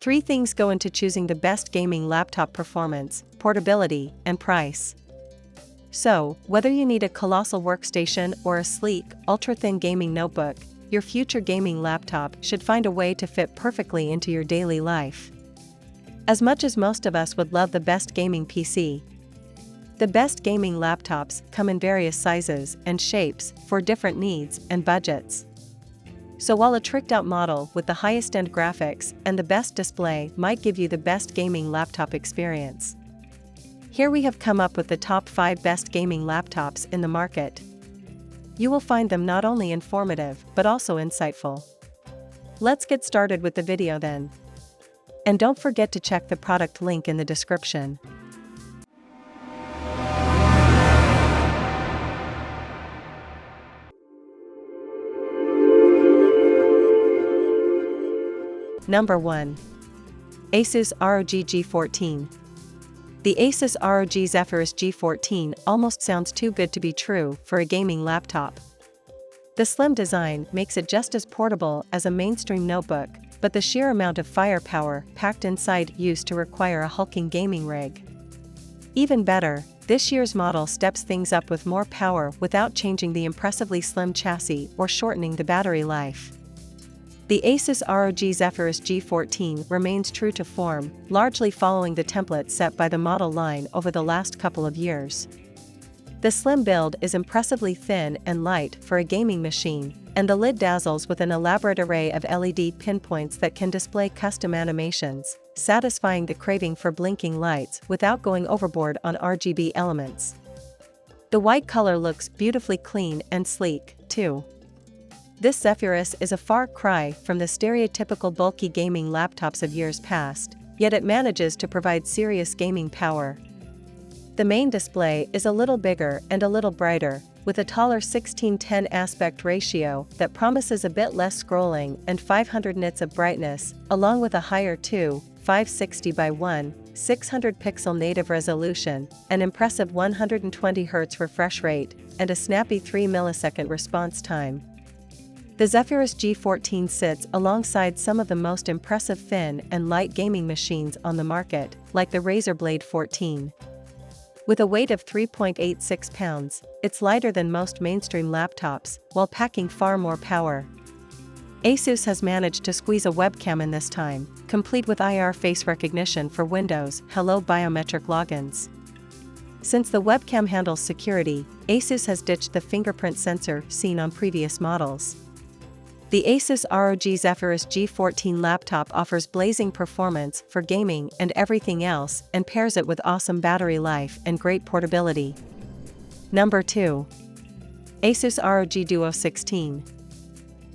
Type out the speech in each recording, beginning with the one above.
3 things go into choosing the best gaming laptop: performance, portability, and price. So, whether you need a colossal workstation or a sleek, ultra-thin gaming notebook, your future gaming laptop should find a way to fit perfectly into your daily life. As much as most of us would love the best gaming PC, the best gaming laptops come in various sizes and shapes for different needs and budgets. So while a tricked-out model with the highest-end graphics and the best display might give you the best gaming laptop experience, here we have come up with the top 5 best gaming laptops in the market. You will find them not only informative but also insightful. Let's get started with the video then. And don't forget to check the product link in the description. Number 1. Asus ROG G14. The Asus ROG Zephyrus G14 almost sounds too good to be true for a gaming laptop. The slim design makes it just as portable as a mainstream notebook, but the sheer amount of firepower packed inside used to require a hulking gaming rig. Even better, this year's model steps things up with more power without changing the impressively slim chassis or shortening the battery life. The Asus ROG Zephyrus G14 remains true to form, largely following the template set by the model line over the last couple of years. The slim build is impressively thin and light for a gaming machine, and the lid dazzles with an elaborate array of LED pinpoints that can display custom animations, satisfying the craving for blinking lights without going overboard on RGB elements. The white color looks beautifully clean and sleek, too. This Zephyrus is a far cry from the stereotypical bulky gaming laptops of years past, yet it manages to provide serious gaming power. The main display is a little bigger and a little brighter, with a taller 16:10 aspect ratio that promises a bit less scrolling and 500 nits of brightness, along with a higher 560 by 600 pixel native resolution, an impressive 120 Hz refresh rate, and a snappy 3 millisecond response time. The Zephyrus G14 sits alongside some of the most impressive thin and light gaming machines on the market, like the Razer Blade 14. With a weight of 3.86 pounds, it's lighter than most mainstream laptops, while packing far more power. Asus has managed to squeeze a webcam in this time, complete with IR face recognition for Windows Hello biometric logins. Since the webcam handles security, Asus has ditched the fingerprint sensor seen on previous models. The Asus ROG Zephyrus G14 laptop offers blazing performance for gaming and everything else and pairs it with awesome battery life and great portability. Number 2. Asus ROG Duo 16.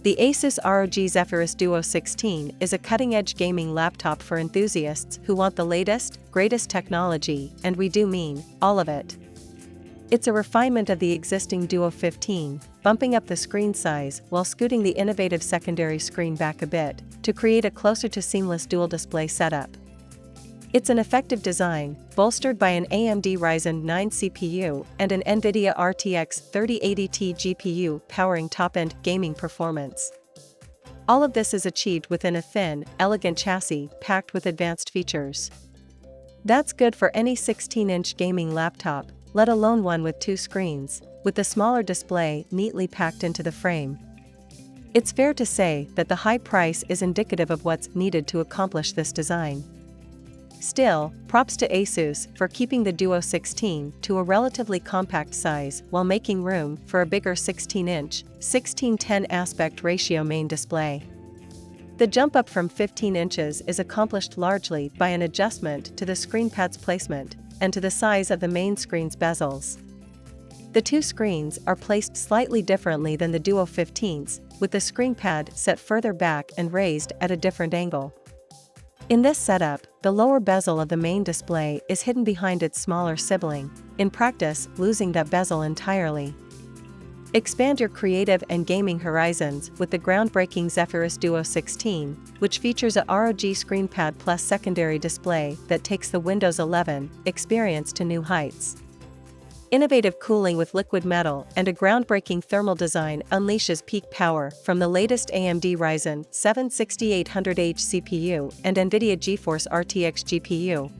The Asus ROG Zephyrus Duo 16 is a cutting-edge gaming laptop for enthusiasts who want the latest, greatest technology, and we do mean all of it. It's a refinement of the existing Duo 15, bumping up the screen size while scooting the innovative secondary screen back a bit to create a closer to seamless dual display setup. It's an effective design, bolstered by an AMD Ryzen 9 CPU and an NVIDIA RTX 3080 GPU powering top-end gaming performance. All of this is achieved within a thin, elegant chassis packed with advanced features. That's good for any 16-inch gaming laptop, let alone one with 2 screens, with the smaller display neatly packed into the frame. It's fair to say that the high price is indicative of what's needed to accomplish this design. Still, props to Asus for keeping the Duo 16 to a relatively compact size while making room for a bigger 16-inch, 16:10 aspect ratio main display. The jump up from 15 inches is accomplished largely by an adjustment to the screen pad's placement and to the size of the main screen's bezels. The 2 screens are placed slightly differently than the Duo 15's, with the screen pad set further back and raised at a different angle. In this setup, the lower bezel of the main display is hidden behind its smaller sibling, in practice losing that bezel entirely. Expand your creative and gaming horizons with the groundbreaking Zephyrus Duo 16, which features a ROG ScreenPad Plus secondary display that takes the Windows 11 experience to new heights. Innovative cooling with liquid metal and a groundbreaking thermal design unleashes peak power from the latest AMD Ryzen 7 6800H CPU and NVIDIA GeForce RTX GPU.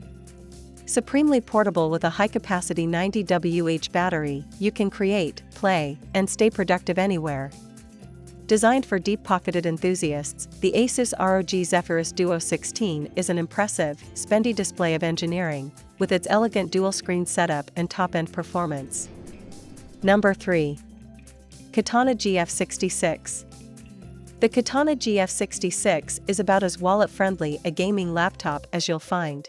Supremely portable with a high-capacity 90Wh battery, you can create, play, and stay productive anywhere. Designed for deep-pocketed enthusiasts, the Asus ROG Zephyrus Duo 16 is an impressive, spendy display of engineering, with its elegant dual-screen setup and top-end performance. Number 3. Katana GF66. The Katana GF66 is about as wallet-friendly a gaming laptop as you'll find.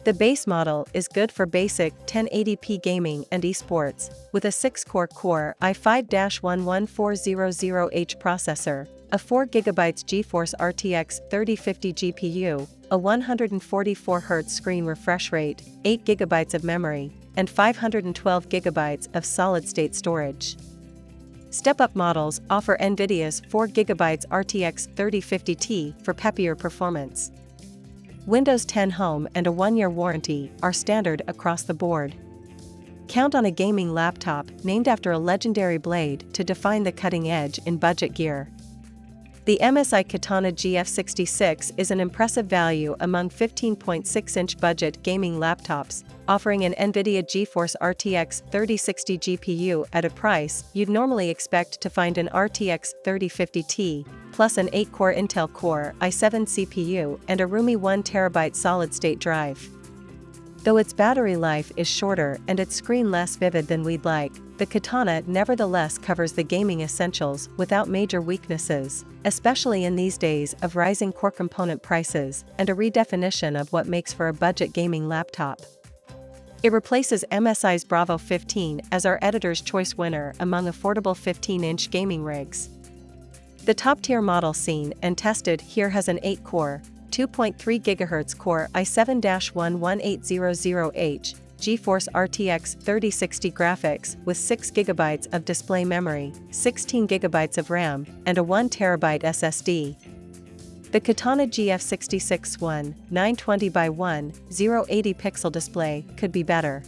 The base model is good for basic 1080p gaming and esports, with a 6-core i5-11400H processor, a 4GB GeForce RTX 3050 GPU, a 144Hz screen refresh rate, 8GB of memory, and 512GB of solid-state storage. Step-up models offer NVIDIA's 4GB RTX 3050 Ti for peppier performance. Windows 10 Home and a 1-year warranty are standard across the board. Count on a gaming laptop named after a legendary blade to define the cutting edge in budget gear. The MSI Katana GF66 is an impressive value among 15.6-inch budget gaming laptops, offering an NVIDIA GeForce RTX 3060 GPU at a price you'd normally expect to find an RTX 3050 Ti, plus an 8-core Intel Core i7 CPU and a roomy 1TB solid-state drive. Though its battery life is shorter and its screen less vivid than we'd like, the Katana nevertheless covers the gaming essentials without major weaknesses, especially in these days of rising core component prices and a redefinition of what makes for a budget gaming laptop. It replaces MSI's Bravo 15 as our editor's choice winner among affordable 15-inch gaming rigs. The top-tier model seen and tested here has an 8-core, 2.3 GHz Core i7-11800H, GeForce RTX 3060 graphics with 6 GB of display memory, 16 GB of RAM, and a 1 TB SSD. The Katana GF66 920x1, 080 pixel display could be better.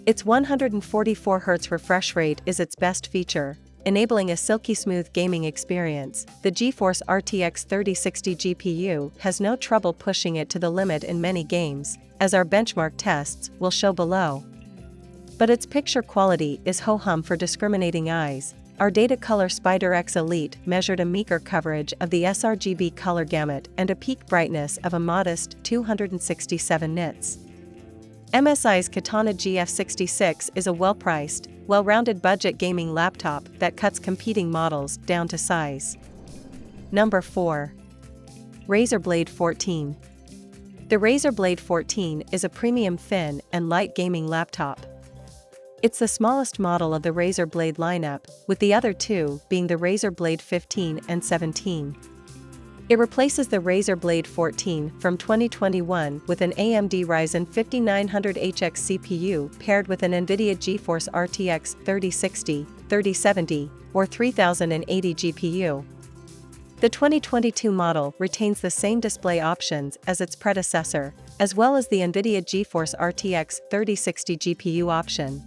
Its 144Hz refresh rate is its best feature, enabling a silky smooth gaming experience. The GeForce RTX 3060 GPU has no trouble pushing it to the limit in many games, as our benchmark tests will show below. But its picture quality is ho-hum for discriminating eyes. Our Datacolor Spider X Elite measured a meager coverage of the sRGB color gamut and a peak brightness of a modest 267 nits. MSI's Katana GF66 is a well-priced, well-rounded budget gaming laptop that cuts competing models down to size. Number 4. Razer Blade 14. The Razer Blade 14 is a premium thin and light gaming laptop. It's the smallest model of the Razer Blade lineup, with the other two being the Razer Blade 15 and 17. It replaces the Razer Blade 14 from 2021 with an AMD Ryzen 5900HX CPU paired with an NVIDIA GeForce RTX 3060, 3070, or 3080 GPU. The 2022 model retains the same display options as its predecessor, as well as the NVIDIA GeForce RTX 3060 GPU option.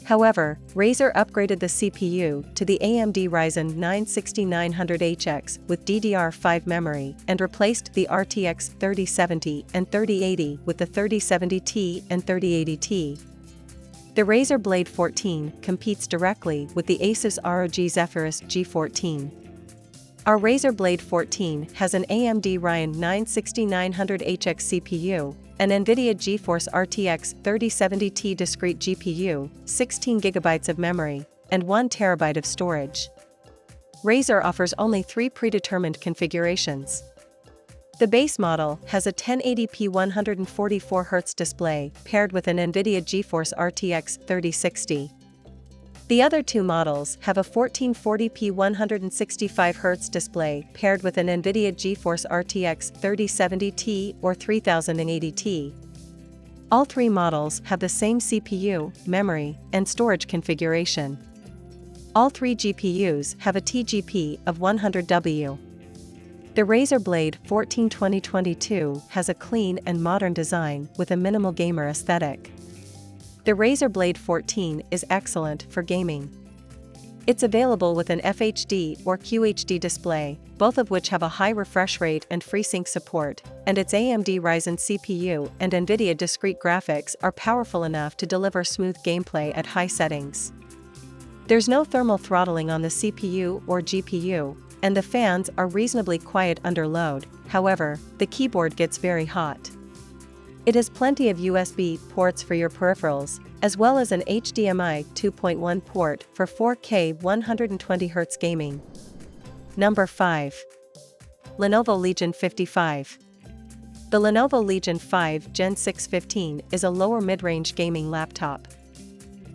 However, Razer upgraded the CPU to the AMD Ryzen 9 6900HX with DDR5 memory and replaced the RTX 3070 and 3080 with the 3070 Ti and 3080 Ti. The Razer Blade 14 competes directly with the Asus ROG Zephyrus G14. Our Razer Blade 14 has an AMD Ryzen 9 6900HX CPU, an NVIDIA GeForce RTX 3070 Ti discrete GPU, 16 GB of memory, and 1 TB of storage. Razer offers only 3 predetermined configurations. The base model has a 1080p 144Hz display paired with an NVIDIA GeForce RTX 3060. The other two models have a 1440p 165Hz display paired with an NVIDIA GeForce RTX 3070 Ti or 3080 Ti. All three models have the same CPU, memory, and storage configuration. All three GPUs have a TGP of 100W. The Razer Blade 14 2022 has a clean and modern design with a minimal gamer aesthetic. The Razer Blade 14 is excellent for gaming. It's available with an FHD or QHD display, both of which have a high refresh rate and FreeSync support, and its AMD Ryzen CPU and NVIDIA discrete graphics are powerful enough to deliver smooth gameplay at high settings. There's no thermal throttling on the CPU or GPU, and the fans are reasonably quiet under load. However, the keyboard gets very hot. It has plenty of USB ports for your peripherals, as well as an HDMI 2.1 port for 4K 120Hz gaming. Number 5. Lenovo Legion 55. The Lenovo Legion 5 Gen 6 15 is a lower mid-range gaming laptop.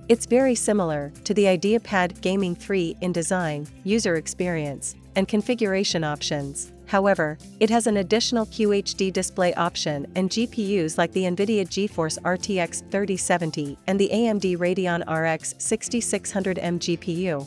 It's very similar to the IdeaPad Gaming 3 in design, user experience, and configuration options. However, it has an additional QHD display option and GPUs like the NVIDIA GeForce RTX 3070 and the AMD Radeon RX 6600M GPU.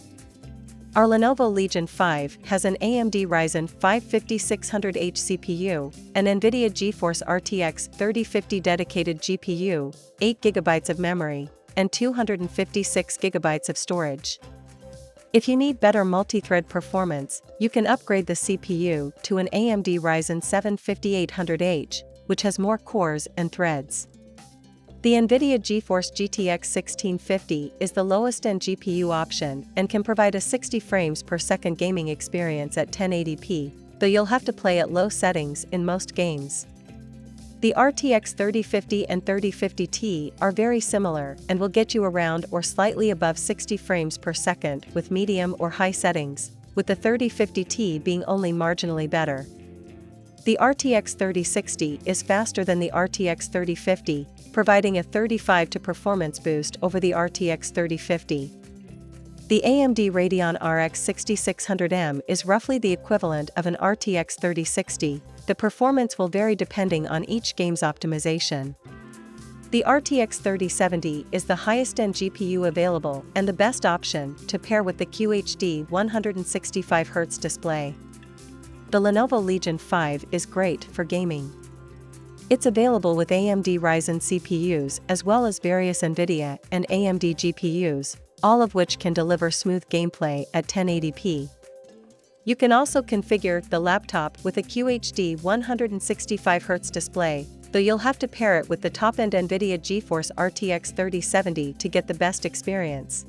Our Lenovo Legion 5 has an AMD Ryzen 5 5600H CPU, an NVIDIA GeForce RTX 3050 dedicated GPU, 8GB of memory, and 256GB of storage. If you need better multi-thread performance, you can upgrade the CPU to an AMD Ryzen 7 5800H, which has more cores and threads. The NVIDIA GeForce GTX 1650 is the lowest-end GPU option and can provide a 60 frames per second gaming experience at 1080p, though you'll have to play at low settings in most games. The RTX 3050 and 3050 Ti are very similar and will get you around or slightly above 60 frames per second with medium or high settings, with the 3050 Ti being only marginally better. The RTX 3060 is faster than the RTX 3050, providing a 35% performance boost over the RTX 3050. The AMD Radeon RX 6600M is roughly the equivalent of an RTX 3060. The performance will vary depending on each game's optimization. The RTX 3070 is the highest-end GPU available and the best option to pair with the QHD 165Hz display. The Lenovo Legion 5 is great for gaming. It's available with AMD Ryzen CPUs as well as various NVIDIA and AMD GPUs, all of which can deliver smooth gameplay at 1080p. You can also configure the laptop with a QHD 165Hz display, though you'll have to pair it with the top-end NVIDIA GeForce RTX 3070 to get the best experience.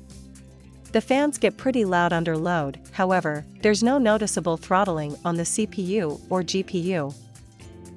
The fans get pretty loud under load, however, there's no noticeable throttling on the CPU or GPU.